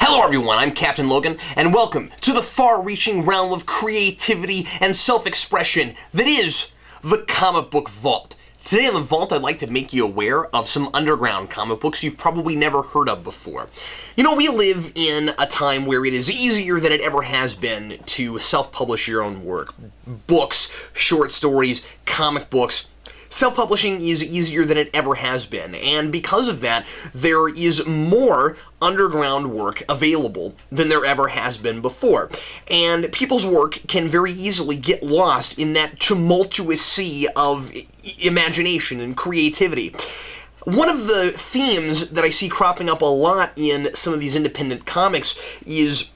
Hello everyone, I'm Captain Logan, and welcome to the far-reaching realm of creativity and self-expression that is the Comic Book Vault. Today on the Vault, I'd like to make you aware of some underground comic books you've probably never heard of before. You know, we live in a time where it is easier than it ever has been to self-publish your own work. Books, short stories, comic books. Self-publishing is easier than it ever has been, and because of that, there is more underground work available than there ever has been before. And people's work can very easily get lost in that tumultuous sea of imagination and creativity. One of the themes that I see cropping up a lot in some of these independent comics is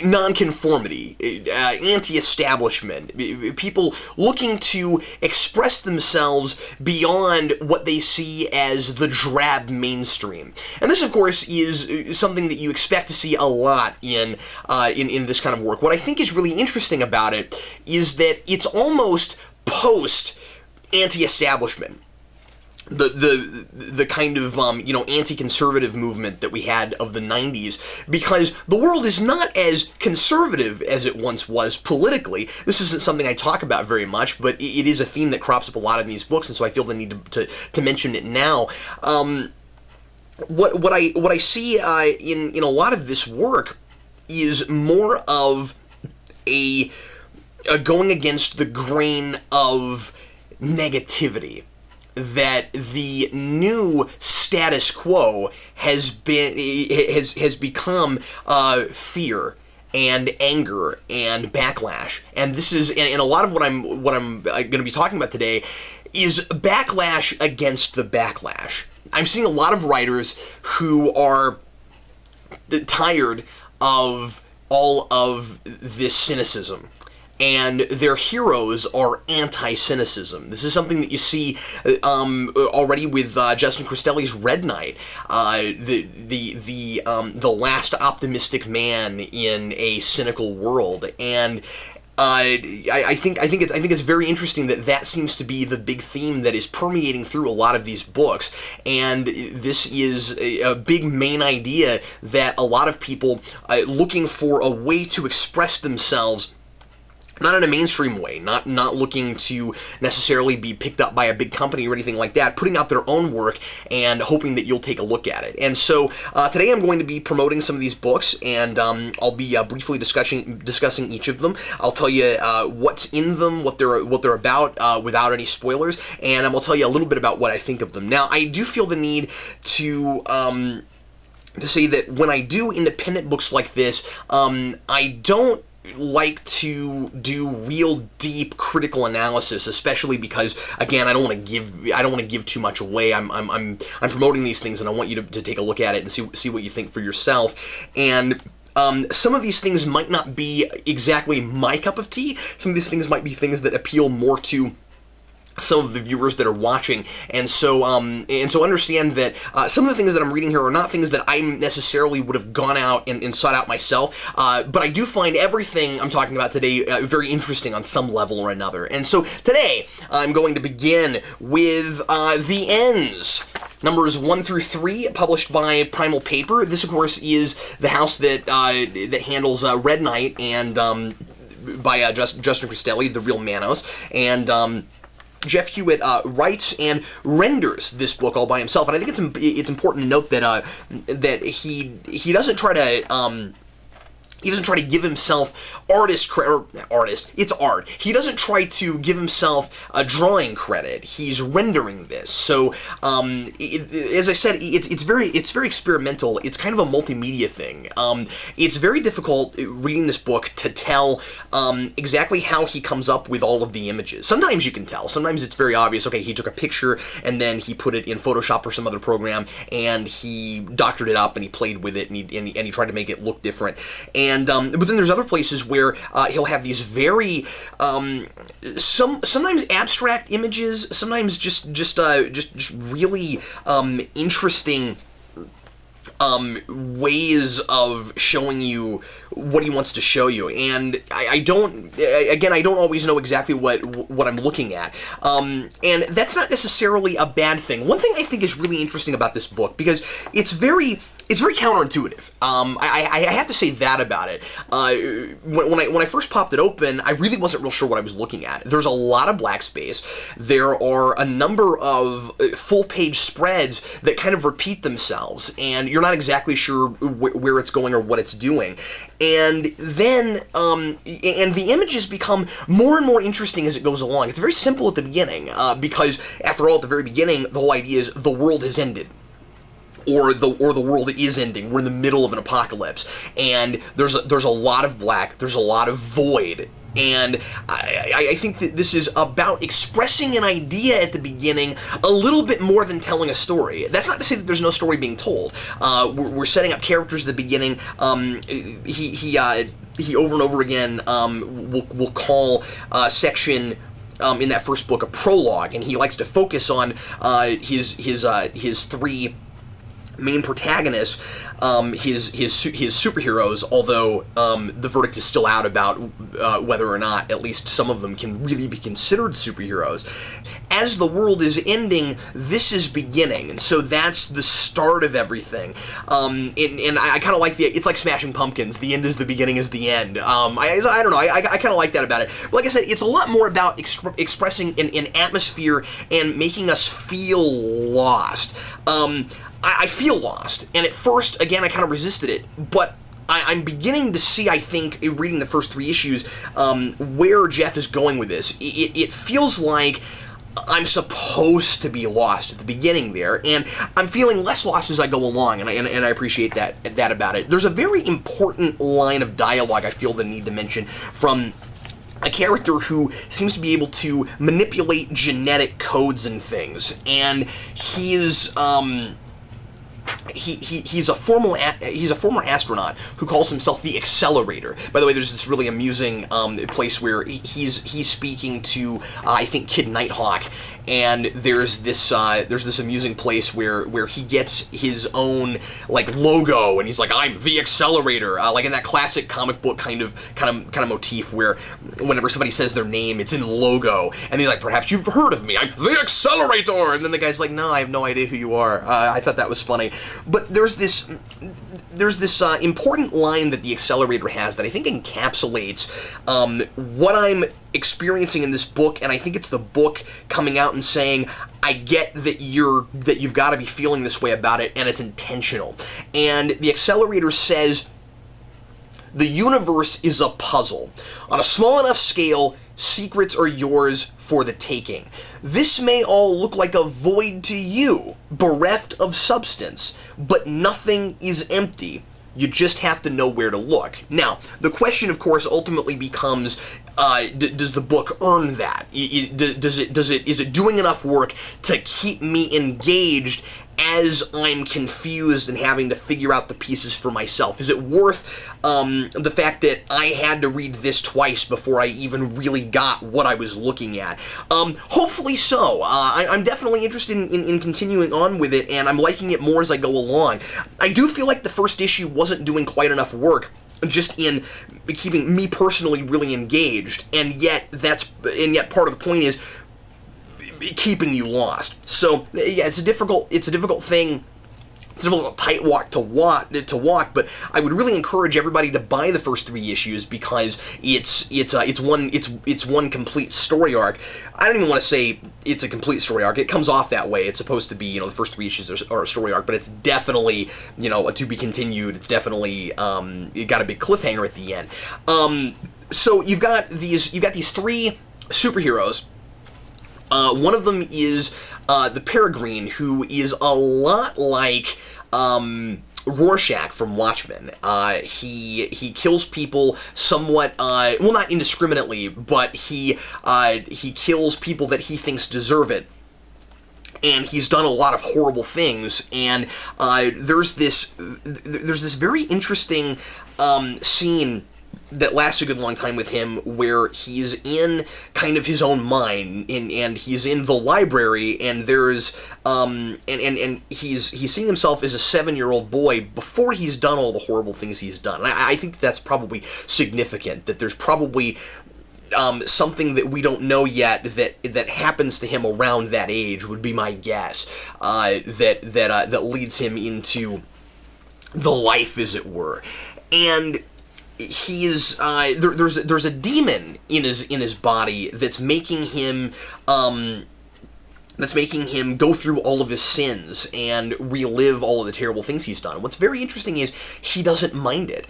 nonconformity, anti-establishment, people looking to express themselves beyond what they see as the drab mainstream. And this, of course, is something that you expect to see a lot in this kind of work. What I think is really interesting about it is that it's almost post-anti-establishment. The kind of, anti-conservative movement that we had of the 90s, because the world is not as conservative as it once was politically. This isn't something I talk about very much, but it is a theme that crops up a lot in these books, and so I feel the need to mention it now. What I see in a lot of this work is more of a going against the grain of negativity that the new status quo has become fear and anger and backlash. And this is, and a lot of what I'm going to be talking about today is backlash against the backlash. I'm seeing a lot of writers who are tired of all of this cynicism, and their heroes are anti-cynicism. This is something that you see already with Justin Cristelli's Red Knight, the last optimistic man in a cynical world, and I think it's very interesting that seems to be the big theme that is permeating through a lot of these books, and this is a big main idea that a lot of people looking for a way to express themselves. Not in a mainstream way, not looking to necessarily be picked up by a big company or anything like that, putting out their own work and hoping that you'll take a look at it. And so today I'm going to be promoting some of these books, and I'll be briefly discussing each of them. I'll tell you what's in them, what they're about, without any spoilers, and I'm going to tell you a little bit about what I think of them. Now, I do feel the need to say that when I do independent books like this, I don't like to do real deep critical analysis, especially because, again, I don't want to give too much away. I'm promoting these things, and I want you to take a look at it and see what you think for yourself. And some of these things might not be exactly my cup of tea. Some of these things might be things that appeal more to some of the viewers that are watching, and so understand that some of the things that I'm reading here are not things that I necessarily would have gone out and sought out myself, but I do find everything I'm talking about today very interesting on some level or another. And so today I'm going to begin with The Ends, numbers 1 through 3, published by Primal Paper. This, of course, is the house that handles Red Knight, and by Justin Cristelli, the real Manos, and Jeff Hewitt writes and renders this book all by himself, and I think it's important to note that he doesn't try to give himself artist. It's art. He doesn't try to give himself a drawing credit. He's rendering this. So, as I said, it's very experimental. It's kind of a multimedia thing. It's very difficult reading this book to tell exactly how he comes up with all of the images. Sometimes you can tell. Sometimes it's very obvious. Okay, he took a picture and then he put it in Photoshop or some other program, and he doctored it up and he played with it, and he tried to make it look different. And but then there's other places where he'll have these very sometimes abstract images, sometimes just really interesting ways of showing you what he wants to show you, and I don't always know exactly what I'm looking at, and that's not necessarily a bad thing. One thing I think is really interesting about this book, because it's very it's very counterintuitive. I have to say that about it. When I first popped it open, I really wasn't real sure what I was looking at. There's a lot of black space. There are a number of full-page spreads that kind of repeat themselves, and you're not exactly sure where it's going or what it's doing. And then, and the images become more and more interesting as it goes along. It's very simple at the beginning, because after all, at the very beginning, the whole idea is the world has ended. Or the world is ending. We're in the middle of an apocalypse, and there's a lot of black. There's a lot of void, and I think that this is about expressing an idea at the beginning a little bit more than telling a story. That's not to say that there's no story being told. We're setting up characters at the beginning. He over and over again will call section. In that first book, a prologue, and he likes to focus on his three main protagonists, his superheroes, although the verdict is still out about whether or not at least some of them can really be considered superheroes. As the world is ending, this is beginning, and so that's the start of everything. And I kind of like it's like Smashing Pumpkins. The end is the beginning is the end. I don't know. I kind of like that about it. But like I said, it's a lot more about expressing an atmosphere and making us feel lost. I feel lost, and at first, again, I kind of resisted it, but I'm beginning to see, I think, reading the first 3 issues, where Jeff is going with this. It feels like I'm supposed to be lost at the beginning there, and I'm feeling less lost as I go along, and I appreciate that about it. There's a very important line of dialogue I feel the need to mention from a character who seems to be able to manipulate genetic codes and things, and he's a former astronaut who calls himself the Accelerator. By the way, there's this really amusing place where he's speaking to I think Kid Nighthawk, and there's this amusing place where he gets his own like logo, and he's like, I'm the Accelerator, like in that classic comic book kind of motif where whenever somebody says their name, it's in logo, and he's like, perhaps you've heard of me, I'm the Accelerator, and then the guy's like, no, I have no idea who you are. I thought that was funny, but there's this important line that the Accelerator has that I think encapsulates what I'm experiencing in this book, and I think it's the book coming out and saying, I get that you've got to be feeling this way about it, and it's intentional. And the Accelerator says, the universe is a puzzle. On a small enough scale, secrets are yours for the taking. This may all look like a void to you, bereft of substance, but nothing is empty. You just have to know where to look. Now, the question, of course, ultimately becomes, does the book earn that? Is it doing enough work to keep me engaged as I'm confused and having to figure out the pieces for myself? Is it worth the fact that I had to read this twice before I even really got what I was looking at? Hopefully so. I'm definitely interested in continuing on with it, and I'm liking it more as I go along. I do feel like the first issue wasn't doing quite enough work just in keeping me personally really engaged, and yet part of the point is keeping you lost. So yeah, it's a difficult thing. It's a difficult tightrope to walk, but I would really encourage everybody to buy the first 3 issues because it's one complete story arc. I don't even want to say it's a complete story arc. It comes off that way. It's supposed to be, the first 3 issues are a story arc, but it's definitely, a to be continued. It's definitely it got a big cliffhanger at the end. So you've got these 3 superheroes. One of them is the Peregrine, who is a lot like Rorschach from Watchmen. He kills people somewhat, well, not indiscriminately, but he kills people that he thinks deserve it. And he's done a lot of horrible things. And there's this very interesting scene that lasts a good long time with him, where he's in kind of his own mind, and he's in the library, and there's and he's seeing himself as a 7-year-old boy before he's done all the horrible things he's done. And I think that's probably significant, that there's probably something that we don't know yet that happens to him around that age, would be my guess, that leads him into the life, as it were. And he's there's a demon in his body that's making him go through all of his sins and relive all of the terrible things he's done. What's very interesting is he doesn't mind it.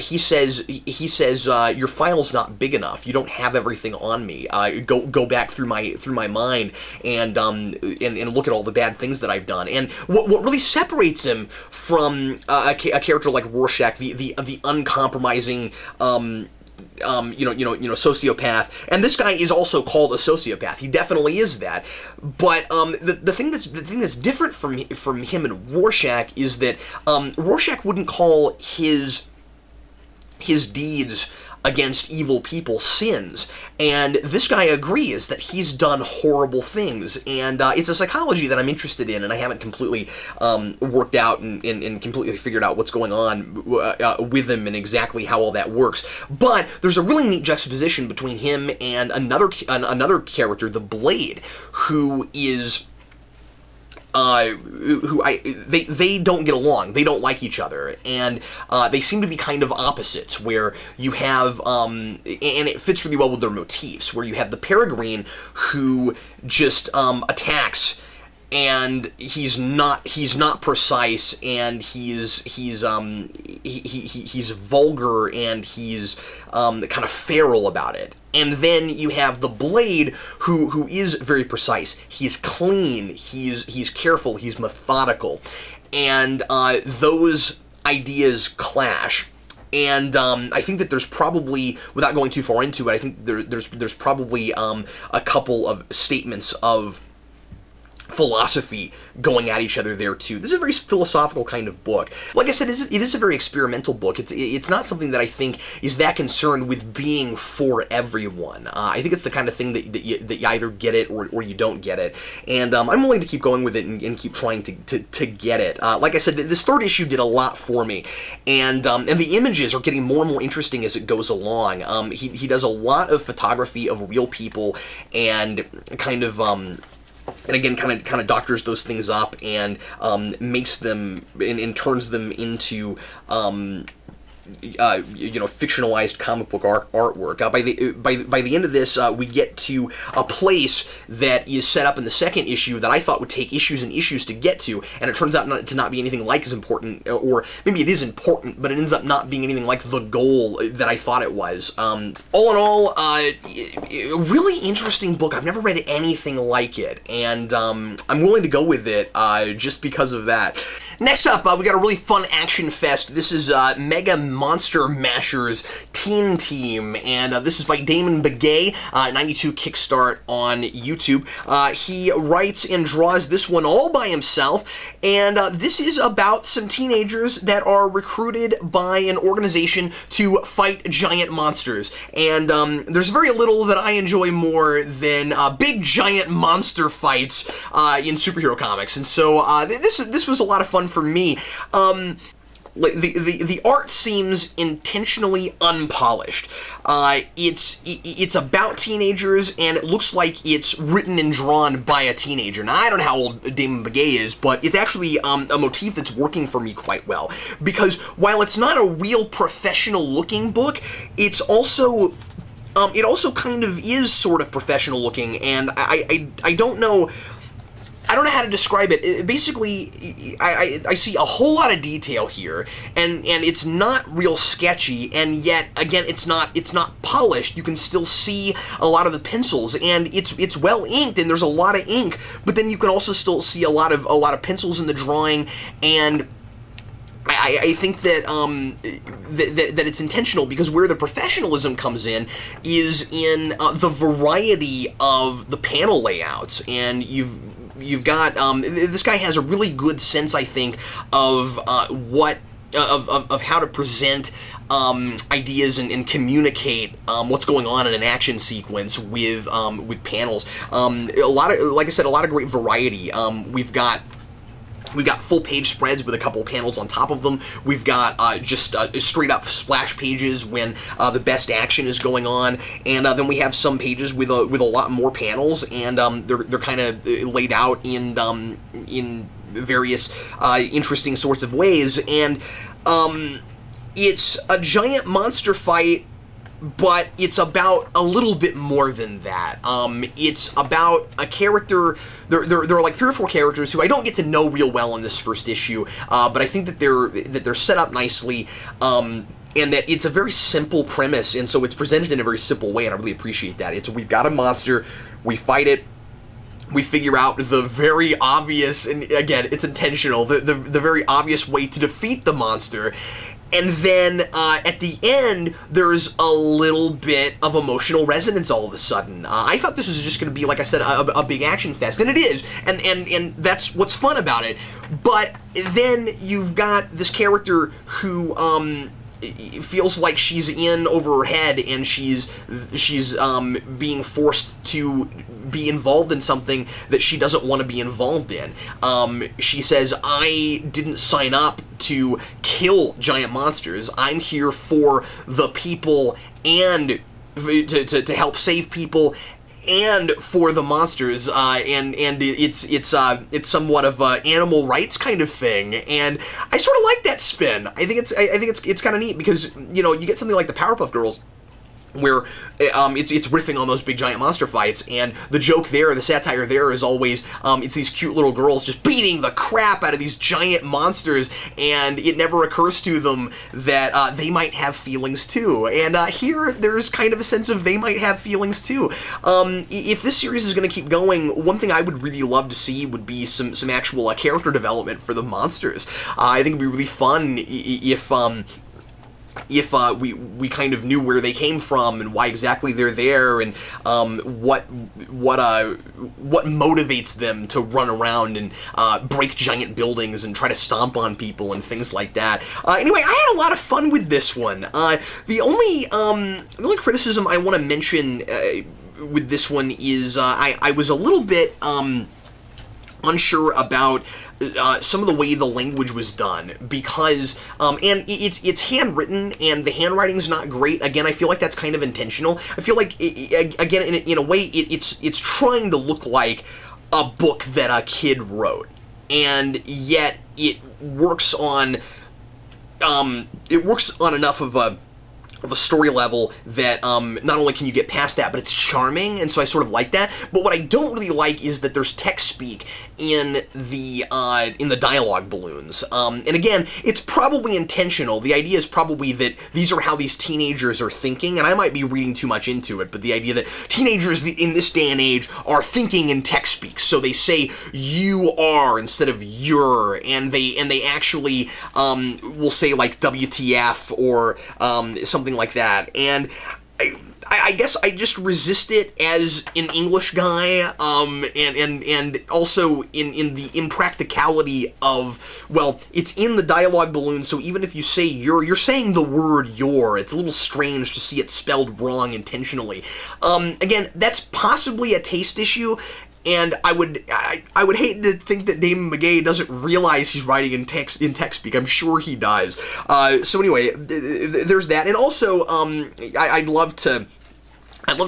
He says your file's not big enough. You don't have everything on me. Go back through my mind and look at all the bad things that I've done. And what really separates him from a character like Rorschach, the uncompromising sociopath, and this guy is also called a sociopath. He definitely is that. But the thing that's different from him and Rorschach is that Rorschach wouldn't call his deeds against evil people sins, and this guy agrees that he's done horrible things, and it's a psychology that I'm interested in, and I haven't completely worked out and completely figured out what's going on with him and exactly how all that works. But there's a really neat juxtaposition between him and another character, the Blade, who is they don't get along. They don't like each other, and they seem to be kind of opposites, where you have, and it fits really well with their motifs, where you have the Peregrine who just attacks, and he's not precise, and he's vulgar, and he's kind of feral about it. And then you have the Blade, who is very precise. He's clean. He's careful. He's methodical, and those ideas clash. And I think that there's probably, without going too far into it, I think there's probably a couple of statements of philosophy going at each other there too. This is a very philosophical kind of book. Like I said, it is a very experimental book. It's not something that I think is that concerned with being for everyone. I think it's the kind of thing that you either get it or you don't get it. And I'm willing to keep going with it and keep trying to get it. Like I said, this third issue did a lot for me, and the images are getting more and more interesting as it goes along. He does a lot of photography of real people and kind of and again, kind of doctors those things up and makes them and turns them into fictionalized comic book artwork. By the end of this, we get to a place that is set up in the second issue that I thought would take issues and issues to get to, and it turns out to not be anything like as important, or maybe it is important, but it ends up not being anything like the goal that I thought it was. All in all, a really interesting book. I've never read anything like it, and I'm willing to go with it just because of that. Next up, we got a really fun action fest. This is Mega Monster Mashers Teen Team, and this is by Damon Begay, 92 Kickstart on YouTube. He writes and draws this one all by himself, and this is about some teenagers that are recruited by an organization to fight giant monsters. And there's very little that I enjoy more than big giant monster fights in superhero comics, and so this was a lot of fun for me. The art seems intentionally unpolished. It's about teenagers, and it looks like it's written and drawn by a teenager. Now, I don't know how old Damon Begay is, but it's actually a motif that's working for me quite well. Because while it's not a real professional-looking book, it's also it also kind of is sort of professional-looking, and I don't know how to describe it. Basically, I see a whole lot of detail here, and it's not real sketchy, and yet again it's not polished. You can still see a lot of the pencils, and it's well inked, and there's a lot of ink, but then you can also still see a lot of pencils in the drawing, and I think that that it's intentional, because where the professionalism comes in is in the variety of the panel layouts, and you've got this guy has a really good sense, I think, of how to present ideas and communicate what's going on in an action sequence with panels. Like I said, a lot of great variety. We've got full page spreads with a couple of panels on top of them. We've got just straight up splash pages when the best action is going on, and then we have some pages with a lot more panels, and they're kind of laid out in various interesting sorts of ways, and it's a giant monster fight, but it's about a little bit more than that. It's about a character. There are like 3 or 4 characters who I don't get to know real well in this first issue, but I think that they're set up nicely, and that it's a very simple premise, and so it's presented in a very simple way, and I really appreciate that. We've got a monster, we fight it. We figure out the very obvious, and again, it's intentional, the very obvious way to defeat the monster. And then, at the end, there's a little bit of emotional resonance all of a sudden. I thought this was just going to be, like I said, a big action fest, and it is, and that's what's fun about it. But then you've got this character who, feels like she's in over her head, and she's being forced to be involved in something that she doesn't want to be involved in. She says, I didn't sign up to kill giant monsters. I'm here for the people and to help save people and for the monsters, and it's somewhat of a animal rights kind of thing, and I sort of like that spin. I think it's kind of neat, because you get something like the Powerpuff Girls, where it's riffing on those big giant monster fights, and the joke there, the satire there is always it's these cute little girls just beating the crap out of these giant monsters, and it never occurs to them that they might have feelings too. And here there's kind of a sense of they might have feelings too. If this series is going to keep going, one thing I would really love to see would be some actual character development for the monsters. I think it'd be really fun if we kind of knew where they came from and why exactly they're there, and what motivates them to run around and break giant buildings and try to stomp on people and things like that. Anyway, I had a lot of fun with this one. The only criticism I want to mention with this one is I was a little bit unsure about some of the way the language was done, because and it's handwritten, and the handwriting's not great. Again, I feel like that's kind of intentional. I feel like again, in a way, it's trying to look like a book that a kid wrote, and yet it works on enough of a story level that not only can you get past that, but it's charming, and so I sort of like that. But what I don't really like is that there's text speak in the dialogue balloons. And again, it's probably intentional. The idea is probably that these are how these teenagers are thinking, and I might be reading too much into it, but the idea that teenagers in this day and age are thinking in text speak, so they say you are instead of you're, and they actually will say like WTF or something like that, and I guess I just resist it as an English guy, and also in the impracticality of, well, it's in the dialogue balloon, so even if you say you're saying the word your, it's a little strange to see it spelled wrong intentionally. Again, that's possibly a taste issue, and I would hate to think that Damon Begay doesn't realize he's writing in text speak. I'm sure he does. So anyway, there's that, and also I'd love to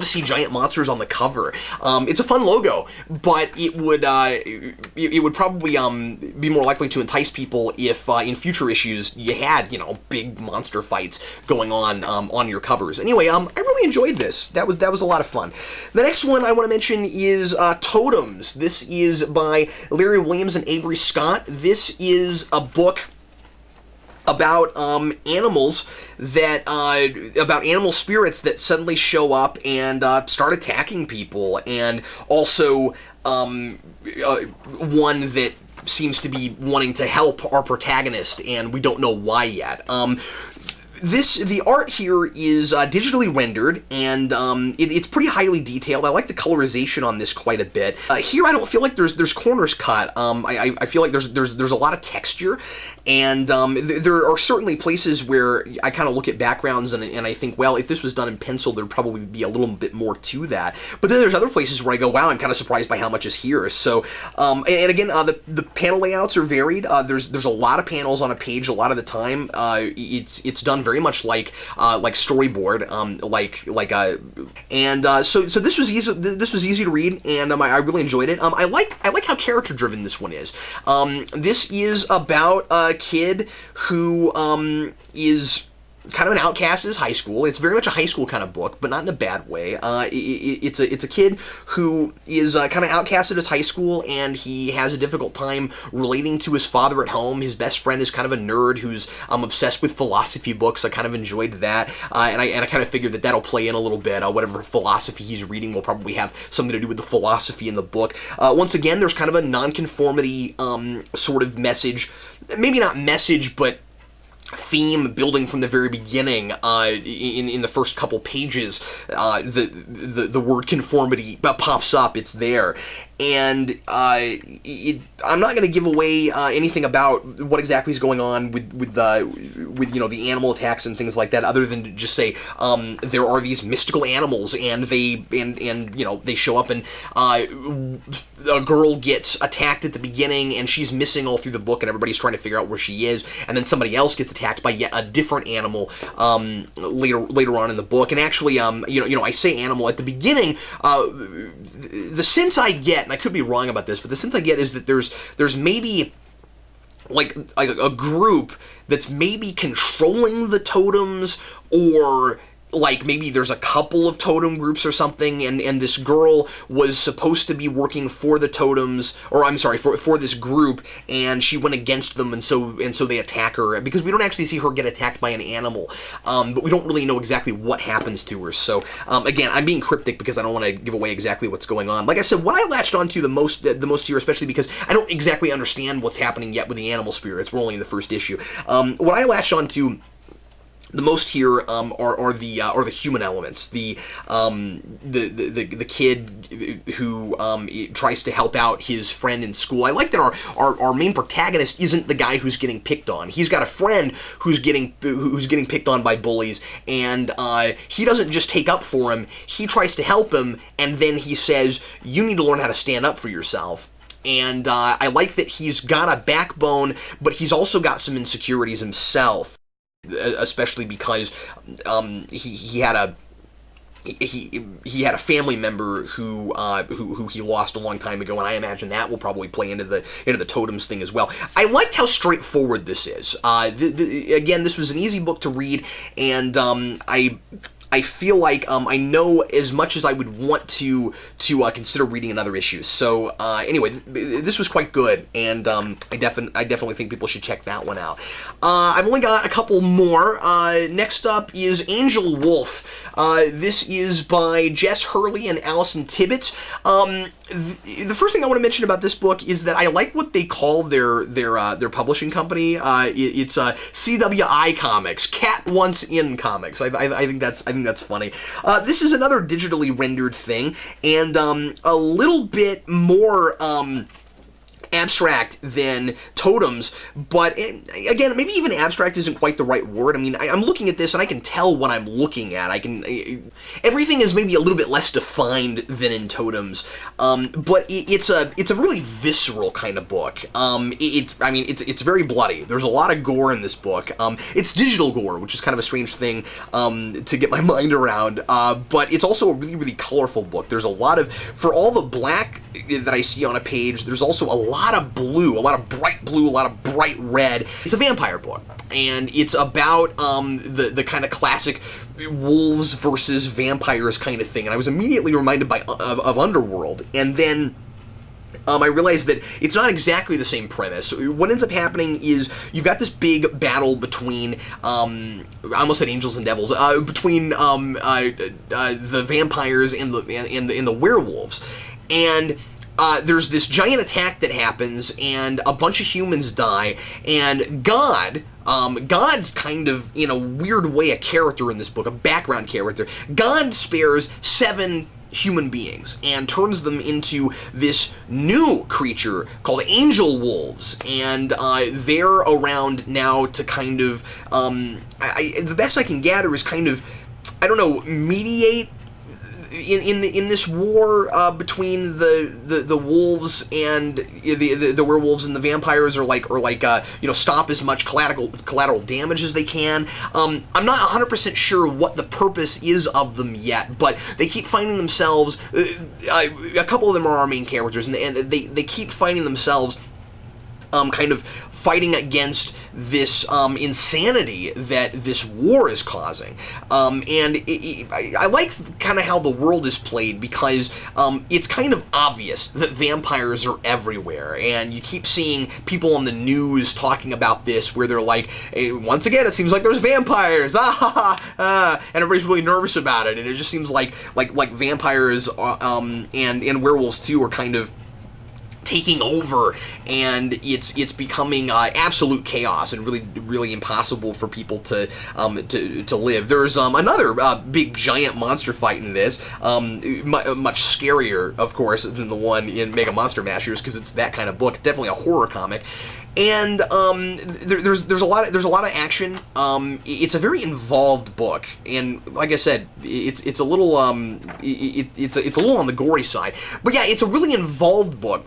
see giant monsters on the cover. It's a fun logo, but it would probably be more likely to entice people if in future issues you had big monster fights going on your covers. Anyway, I really enjoyed this. That was a lot of fun. The next one I want to mention is Totems. This is by Larry Williams and Avery Scott. This is a book about animals about animal spirits that suddenly show up and start attacking people, and also one that seems to be wanting to help our protagonist, and we don't know why yet. The art here is digitally rendered, and it's pretty highly detailed. I like the colorization on this quite a bit. Here, I don't feel like there's corners cut. I feel like there's a lot of texture, and there are certainly places where I kind of look at backgrounds and I think, well, if this was done in pencil, there'd probably be a little bit more to that. But then there's other places where I go, wow, I'm kind of surprised by how much is here. So, and again, the panel layouts are varied. There's a lot of panels on a page a lot of the time. It's done very much like storyboard, so this was easy. This was easy to read, and I really enjoyed it. I like how character driven this one is. This is about a kid who is kind of an outcast in his high school. It's very much a high school kind of book, but not in a bad way. It's a kid who is kind of outcast at his high school, and he has a difficult time relating to his father at home. His best friend is kind of a nerd who's obsessed with philosophy books. I kind of enjoyed that, and I kind of figured that that'll play in a little bit. Whatever philosophy he's reading will probably have something to do with the philosophy in the book. Once again, there's kind of a nonconformity sort of message. Maybe not message, but theme building from the very beginning. In the first couple pages, the word conformity pops up. It's there, and I'm not going to give away anything about what exactly is going on with the animal attacks and things like that, other than to just say there are these mystical animals, and they show up, and a girl gets attacked at the beginning, and she's missing all through the book, and everybody's trying to figure out where she is, and then somebody else gets attacked by yet a different animal later on in the book. And actually, I say animal at the beginning. The sense I get, and I could be wrong about this, but the sense I get is that there's maybe like a group that's maybe controlling the totems, or like maybe there's a couple of totem groups or something, and this girl was supposed to be working for the totems, or I'm sorry, for this group, and she went against them, and so they attack her, because we don't actually see her get attacked by an animal, but we don't really know exactly what happens to her. So again, I'm being cryptic because I don't want to give away exactly what's going on. Like I said, what I latched onto the most here, especially because I don't exactly understand what's happening yet with the animal spirits. We're only in the first issue. What I latched onto the most here are the human elements. The kid who tries to help out his friend in school. I like that our main protagonist isn't the guy who's getting picked on. He's got a friend who's getting picked on by bullies, and he doesn't just take up for him. He tries to help him, and then he says, "You need to learn how to stand up for yourself." And I like that he's got a backbone, but he's also got some insecurities himself. Especially because he had a family member who he lost a long time ago, and I imagine that will probably play into the totems thing as well. I liked how straightforward this is. Again, this was an easy book to read, and I feel like I know as much as I would want to consider reading another issue. So anyway, this was quite good, and I definitely think people should check that one out. I've only got a couple more. Next up is Angelwolf. This is by Jess, Hurley, and Allison Tibbetts. The first thing I want to mention about this book is that I like what they call their publishing company. It's CWI Comics, Cat Once In Comics. I think that's funny. This is another digitally rendered thing, and a little bit more abstract than Totems, but again, maybe even abstract isn't quite the right word. I mean, I'm looking at this and I can tell what I'm looking at. Everything is maybe a little bit less defined than in Totems, but it's a really visceral kind of book. It's very bloody. There's a lot of gore in this book. It's digital gore, which is kind of a strange thing to get my mind around, but it's also a really, really colorful book. There's a lot of, for all the black that I see on a page, there's also a lot of blue, a lot of bright red. It's a vampire book, and it's about the kind of classic wolves versus vampires kind of thing, and I was immediately reminded of Underworld, and then I realized that it's not exactly the same premise. What ends up happening is you've got this big battle between, I almost said angels and devils, between the vampires and the werewolves, and there's this giant attack that happens, and a bunch of humans die, and God's kind of, in a weird way, a character in this book, a background character. God spares 7 human beings and turns them into this new creature called Angelwolves, and they're around now to kind of, the best I can gather is kind of, I don't know, mediate in this war between the wolves and the werewolves and the vampires are like stop as much collateral damage as they can. I'm not 100% sure what the purpose is of them yet, but they keep finding themselves. A couple of them are our main characters, and they keep finding themselves kind of fighting against this insanity that this war is causing. I like kind of how the world is played, because it's kind of obvious that vampires are everywhere, and you keep seeing people on the news talking about this, where they're like, hey, once again, it seems like there's vampires, and everybody's really nervous about it, and it just seems like vampires and werewolves too are kind of taking over, and it's becoming absolute chaos and really impossible for people to live. There's another big giant monster fight in this, much scarier, of course, than the one in Mega Monster Mashers, because it's that kind of book, definitely a horror comic. And there's a lot of action. It's a very involved book, and like I said, it's a little it's a little on the gory side, but yeah, it's a really involved book.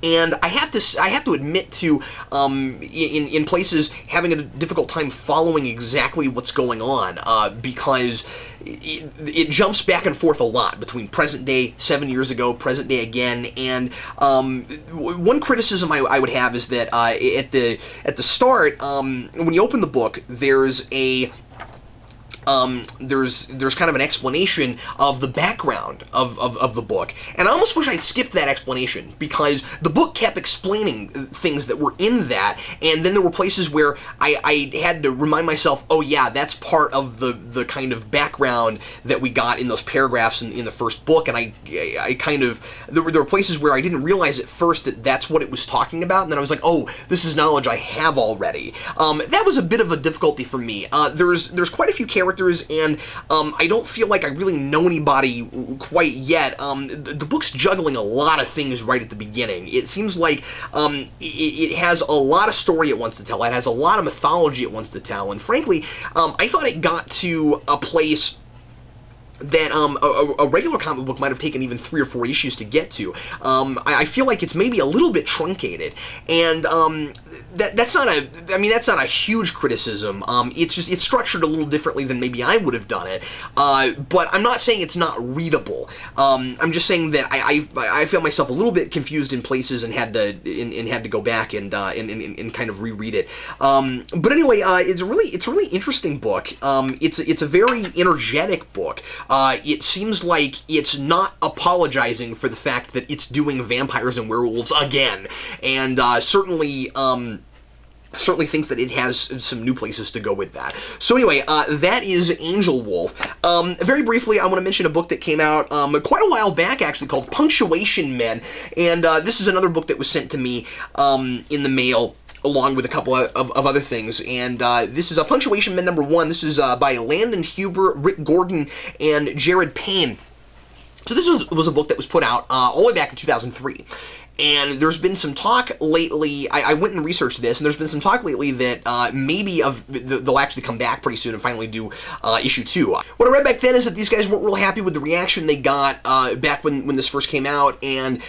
And I have to admit to, in places, having a difficult time following exactly what's going on, because it jumps back and forth a lot between present day, 7 years ago, present day again, and one criticism I would have is that at the start, when you open the book, there's a there's kind of an explanation of the background of the book, and I almost wish I'd skipped that explanation, because the book kept explaining things that were in that, and then there were places where I had to remind myself, oh yeah, that's part of the kind of background that we got in those paragraphs in the first book, and I kind of, there were places where I didn't realize at first that that's what it was talking about, and then I was like, oh, this is knowledge I have already. That was a bit of a difficulty for me. There's quite a few characters, and I don't feel like I really know anybody quite yet. The book's juggling a lot of things right at the beginning. It seems like it has a lot of story it wants to tell. It has a lot of mythology it wants to tell, and frankly, I thought it got to a place that a regular comic book might have taken even 3 or 4 issues to get to. I feel like it's maybe a little bit truncated, and that's not a huge criticism. It's structured a little differently than maybe I would have done it. But I'm not saying it's not readable. I'm just saying that I felt myself a little bit confused in places and had to go back and kind of reread it. But anyway, it's a really interesting book. It's a very energetic book. It seems like it's not apologizing for the fact that it's doing vampires and werewolves again, and certainly thinks that it has some new places to go with that. So anyway, that is Angelwolf. Very briefly, I want to mention a book that came out quite a while back, actually, called Punctuation Men, and this is another book that was sent to me in the mail, along with a couple of other things, and this is Punctuation Men #1. This is by Landon, Hewitt, Rick Gordon, and Jared Payne. So this was a book that was put out all the way back in 2003. And there's been some talk lately, I went and researched this, and there's been some talk lately that maybe they'll actually come back pretty soon and finally do issue 2. What I read back then is that these guys weren't real happy with the reaction they got back when this first came out, and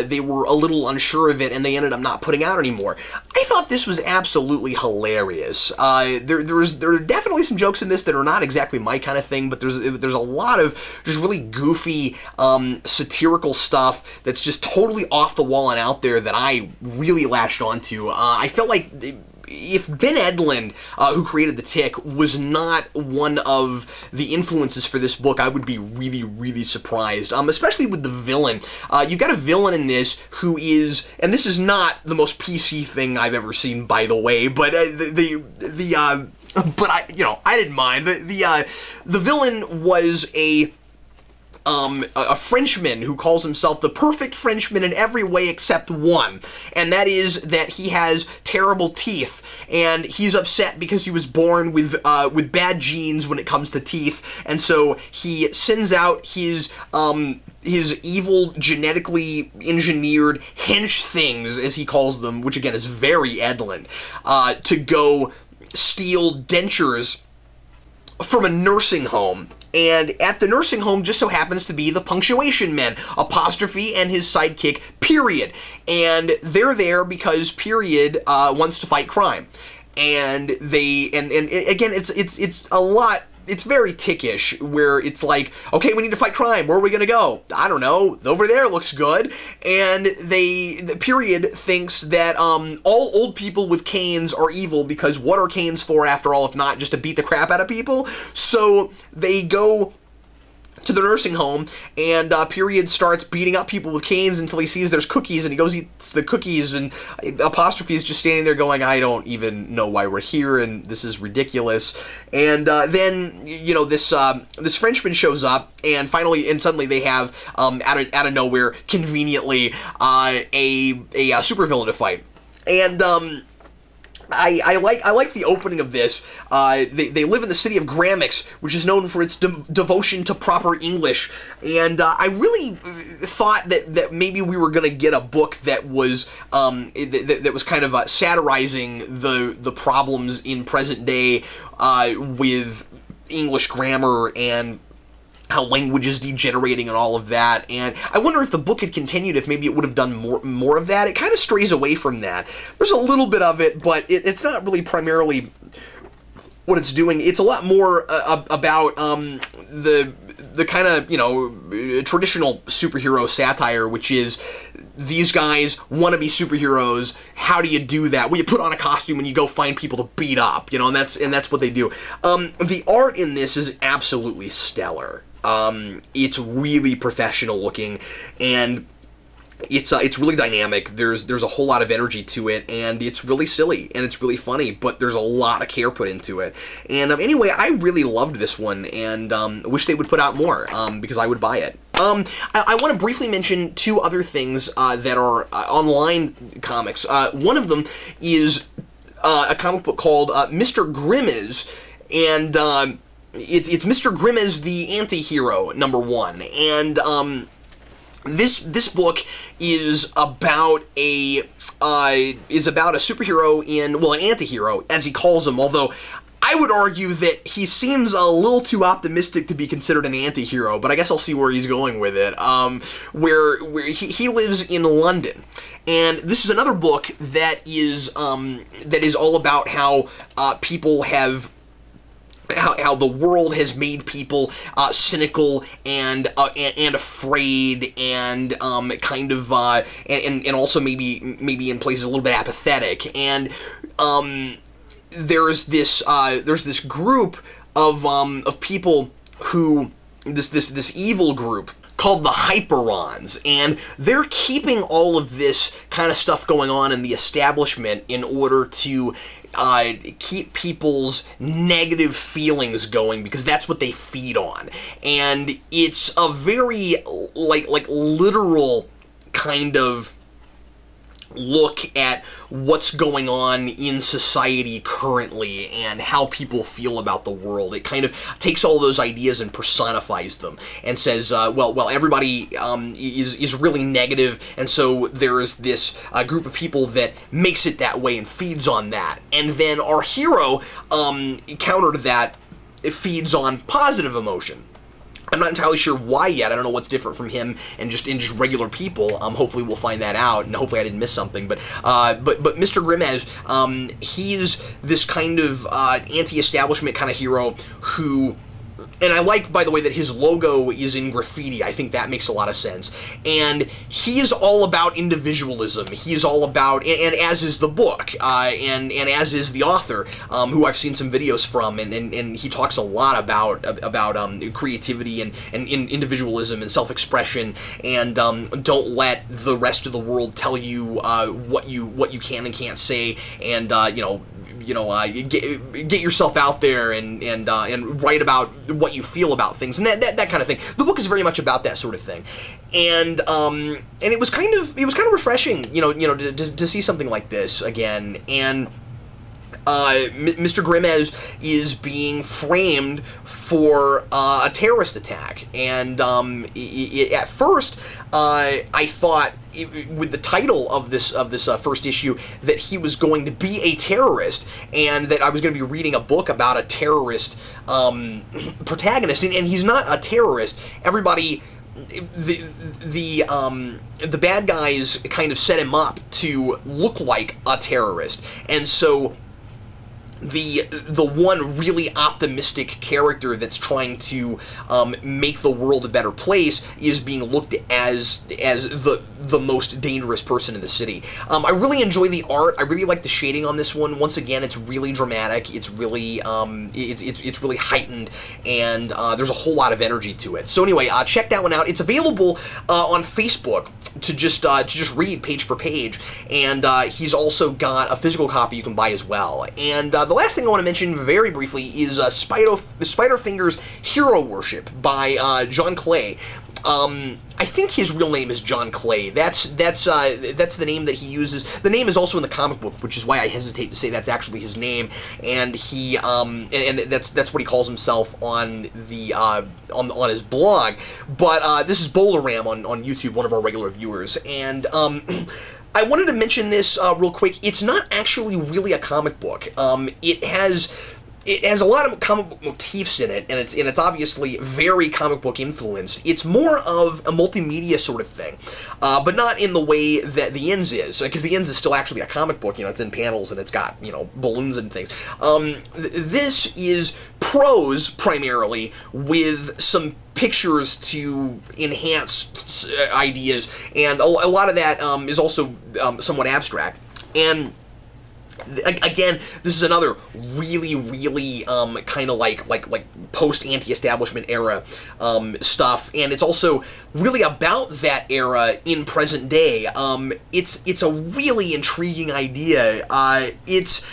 they were a little unsure of it, and they ended up not putting out anymore. I thought this was absolutely hilarious. There are definitely some jokes in this that are not exactly my kind of thing, but there's a lot of just really goofy, satirical stuff that's just totally off the wall and out there that I really latched onto. I felt like if Ben Edlund, who created The Tick, was not one of the influences for this book, I would be really, really surprised, especially with the villain. You've got a villain in this who is, and this is not the most PC thing I've ever seen, by the way, but but I didn't mind. The villain was a Frenchman who calls himself the perfect Frenchman in every way except one, and that is that he has terrible teeth, and he's upset because he was born with bad genes when it comes to teeth, and so he sends out his evil, genetically engineered hench things, as he calls them, which again is very Edlund, to go steal dentures from a nursing home. And at the nursing home just so happens to be the Punctuation Men, Apostrophe and his sidekick, Period. And they're there because Period wants to fight crime. And again, it's a lot. It's very Tickish, where it's like, okay, we need to fight crime. Where are we going to go? I don't know. Over there looks good. And the Period thinks that all old people with canes are evil, because what are canes for, after all, if not just to beat the crap out of people? So they go to the nursing home, and Period starts beating up people with canes until he sees there's cookies, and he goes eats the cookies, and Apostrophe is just standing there going, I don't even know why we're here, and this is ridiculous. And then, this Frenchman shows up, and suddenly they have, out of nowhere, conveniently, a supervillain to fight. And, I like the opening of this. They live in the city of Grimez, which is known for its devotion to proper English, and I really thought that maybe we were going to get a book that was that was kind of satirizing the problems in present day with English grammar and how language is degenerating and all of that. And I wonder if the book had continued, if maybe it would have done more of that. It kind of strays away from that. There's a little bit of it, but it's not really primarily what it's doing. It's a lot more about the kind of, traditional superhero satire, which is these guys want to be superheroes. How do you do that? Well, you put on a costume and you go find people to beat up, and that's what they do. The art in this is absolutely stellar. It's really professional looking, and it's really dynamic. There's a whole lot of energy to it, and it's really silly, and it's really funny, but there's a lot of care put into it. And anyway, I really loved this one, and wish they would put out more, because I would buy it. I want to briefly mention two other things that are online comics. One of them is a comic book called Mr. Grimez, and it's Mr. Grimez the Anti-Hero #1, and this book is about a superhero an anti-hero, as he calls him, although I would argue that he seems a little too optimistic to be considered an anti-hero, but I guess I'll see where he's going with it. Where he lives in London, and this is another book that is all about how people have. How the world has made people cynical and afraid and kind of and also maybe in places a little bit apathetic, and there's this group of people who this evil group called the Hyperons, and they're keeping all of this kind of stuff going on in the establishment in order to keep people's negative feelings going, because that's what they feed on. And it's a very like literal kind of look at what's going on in society currently and how people feel about the world. It kind of takes all those ideas and personifies them and says, well, everybody is really negative, and so there's this group of people that makes it that way and feeds on that. And then our hero, counter to that, it feeds on positive emotion. I'm not entirely sure why yet. I don't know what's different from him and just regular people. Hopefully we'll find that out, and hopefully I didn't miss something. But Mr. Grimez, he's this kind of anti-establishment kind of hero who. And I like, by the way, that his logo is in graffiti. I think that makes a lot of sense. And he is all about individualism. He is all about, and as is the book, and as is the author, who I've seen some videos from, and he talks a lot about creativity and individualism and self-expression, and don't let the rest of the world tell you what you can and can't say, and get yourself out there and write about what you feel about things, and that kind of thing. The book is very much about that sort of thing, and it was kind of refreshing, to see something like this again. And Mr. Grimez is being framed for a terrorist attack, and at first I thought, with the title of this first issue, that he was going to be a terrorist, and that I was going to be reading a book about a terrorist protagonist, and he's not a terrorist. Everybody. The bad guys kind of set him up to look like a terrorist, and so the one really optimistic character that's trying to make the world a better place is being looked at as the most dangerous person in the city. I really enjoy the art. I really like the shading on this one. Once again, it's really dramatic. It's really it's really heightened, and there's a whole lot of energy to it. So anyway, check that one out. It's available on Facebook to just read page for page, and he's also got a physical copy you can buy as well. And the last thing I want to mention very briefly is Spiderfingers Hero Worship by John Clay. I think his real name is John Clay. That's the name that he uses. The name is also in the comic book, which is why I hesitate to say that's actually his name. And he and that's what he calls himself on the on his blog. But this is Boleraam on YouTube, one of our regular viewers, and I wanted to mention this real quick. It's not actually really a comic book. It has a lot of comic book motifs in it, and it's obviously very comic book influenced. It's more of a multimedia sort of thing, but not in the way that the Ends is, because the Ends is still actually a comic book. It's in panels and it's got balloons and things. This is prose primarily, with some pictures to enhance ideas, and a lot of that is also somewhat abstract. And again, this is another really, really kind of like post anti-establishment era stuff, and it's also really about that era in present day. It's a really intriguing idea. It's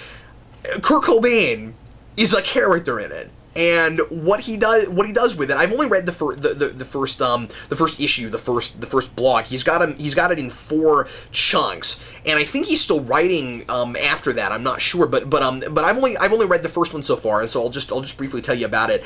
Kurt Cobain is a character in it. And what he does with it, I've only read the first issue, the first blog. He's got it in 4 chunks, and I think he's still writing after that. I'm not sure, but I've only read the first one so far, and so I'll just briefly tell you about it.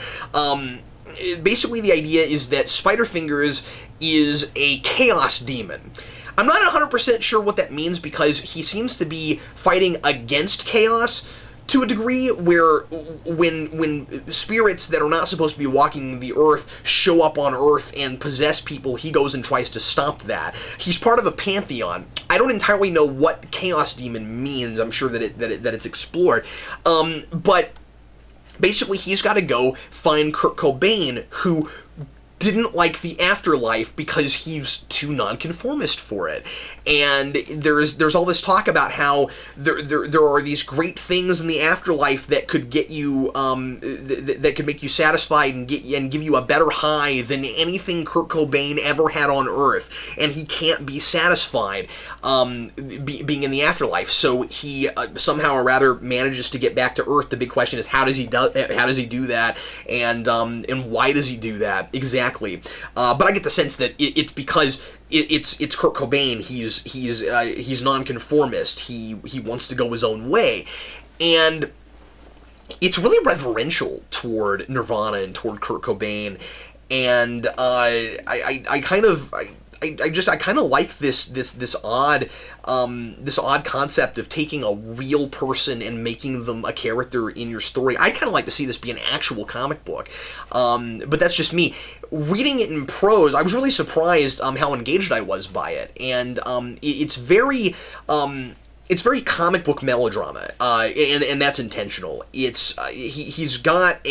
Basically, the idea is that Spiderfingers is a chaos demon. I'm not 100% sure what that means, because he seems to be fighting against chaos to a degree where when spirits that are not supposed to be walking the earth show up on Earth and possess people, he goes and tries to stop that. He's part of a pantheon. I don't entirely know what Chaos Demon means. I'm sure that it's explored. But basically, he's got to go find Kurt Cobain, who didn't like the afterlife because he's too nonconformist for it. And there's all this talk about how there are these great things in the afterlife that could get you that could make you satisfied and give you a better high than anything Kurt Cobain ever had on Earth, and he can't be satisfied being in the afterlife. So he somehow or rather manages to get back to Earth. The big question is, how does he do that, and why does he do that exactly? But I get the sense that it's because it's Kurt Cobain. He's nonconformist. He wants to go his own way, and it's really reverential toward Nirvana and toward Kurt Cobain. And I kind of like this odd concept of taking a real person and making them a character in your story. I'd kind of like to see this be an actual comic book, but that's just me. Reading it in prose, I was really surprised how engaged I was by it, and it's very comic book melodrama, and that's intentional. He's got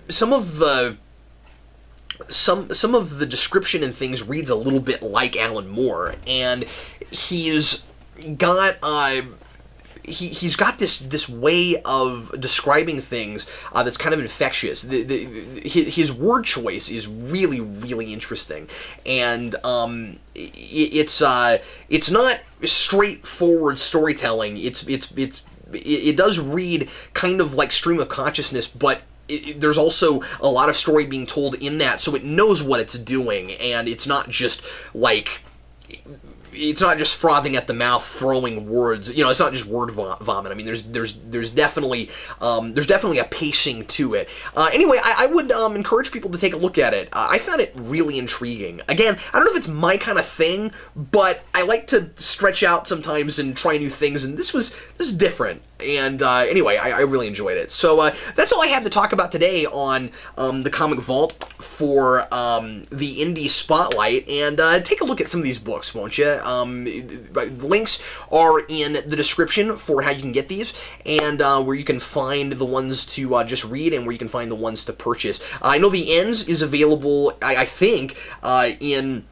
some of the description and things reads a little bit like Alan Moore, and he's got he's got this way of describing things that's kind of infectious. His word choice is really, really interesting, and it's not straightforward storytelling. It does read kind of like stream of consciousness, but there's also a lot of story being told in that, so it knows what it's doing, and it's not just like it's not just frothing at the mouth, throwing words. It's not just word vomit. I mean, there's definitely a pacing to it. Anyway, I would encourage people to take a look at it. I found it really intriguing. Again, I don't know if it's my kind of thing, but I like to stretch out sometimes and try new things, and this is different. And anyway, I really enjoyed it. So that's all I have to talk about today on the Comic Vault for the Indie Spotlight. And take a look at some of these books, won't you? The links are in the description for how you can get these, and where you can find the ones to just read and where you can find the ones to purchase. I know The Ends is available, I think, in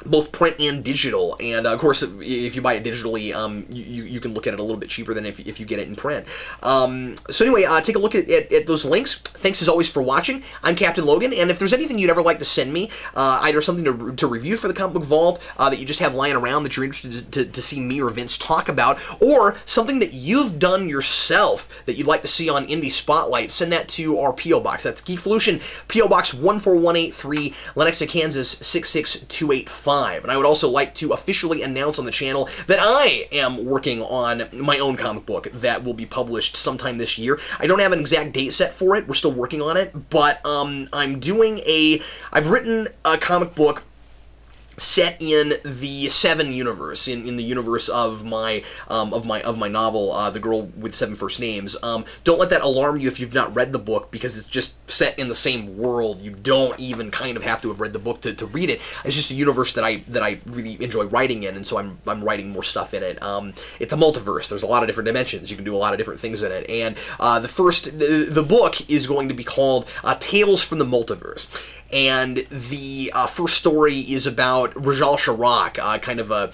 both print and digital, and of course, if you buy it digitally, you can look at it a little bit cheaper than if you get it in print. So anyway, take a look at those links. Thanks as always for watching. I'm Captain Logan, and if there's anything you'd ever like to send me, either something to review for the Comic Book Vault that you just have lying around that you're interested to see me or Vince talk about, or something that you've done yourself that you'd like to see on Indie Spotlight, send that to our P.O. Box. That's Geekvolution, P.O. Box 14183, Lenexa, Kansas 66285. And I would also like to officially announce on the channel that I am working on my own comic book that will be published sometime this year. I don't have an exact date set for it. We're still working on it, but I've written a comic book set in the Seven universe, in the universe of my novel, The Girl with Seven First Names. Don't let that alarm you if you've not read the book, because it's just set in the same world. You don't even kind of have to have read the book to read it. It's just a universe that I really enjoy writing in, and so I'm writing more stuff in it. It's a multiverse. There's a lot of different dimensions. You can do a lot of different things in it, and the book is going to be called Tales from the Multiverse. And the first story is about Rajal Sharak, kind of a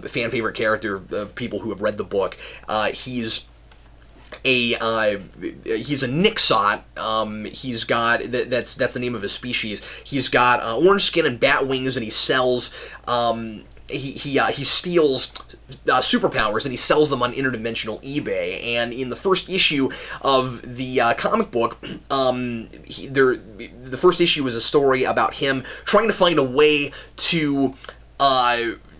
fan favorite character of people who have read the book. He's a Nixot. He's got that's the name of his species. He's got orange skin and bat wings, and he sells. He steals superpowers and he sells them on interdimensional eBay. And in the first issue of the comic book, the first issue is a story about him trying to find a way to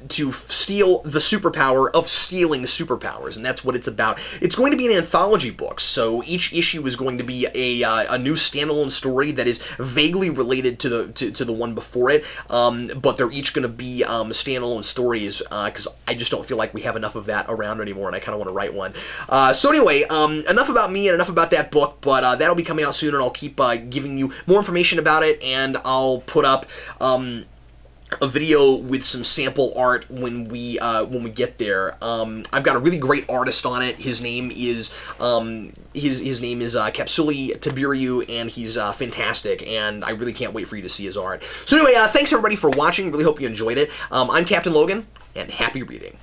steal the superpower of stealing superpowers, and that's what it's about. It's going to be an anthology book, so each issue is going to be a new standalone story that is vaguely related to the one before it, but they're each going to be standalone stories, because I just don't feel like we have enough of that around anymore, and I kind of want to write one. So anyway, enough about me and enough about that book, but that'll be coming out soon, and I'll keep giving you more information about it, and I'll put up a video with some sample art when we get there. I've got a really great artist on it. His name is Kapsuli Tiberiu, and he's fantastic, and I really can't wait for you to see his art. So anyway, thanks everybody for watching. Really hope you enjoyed it. I'm Captain Logan, and happy reading.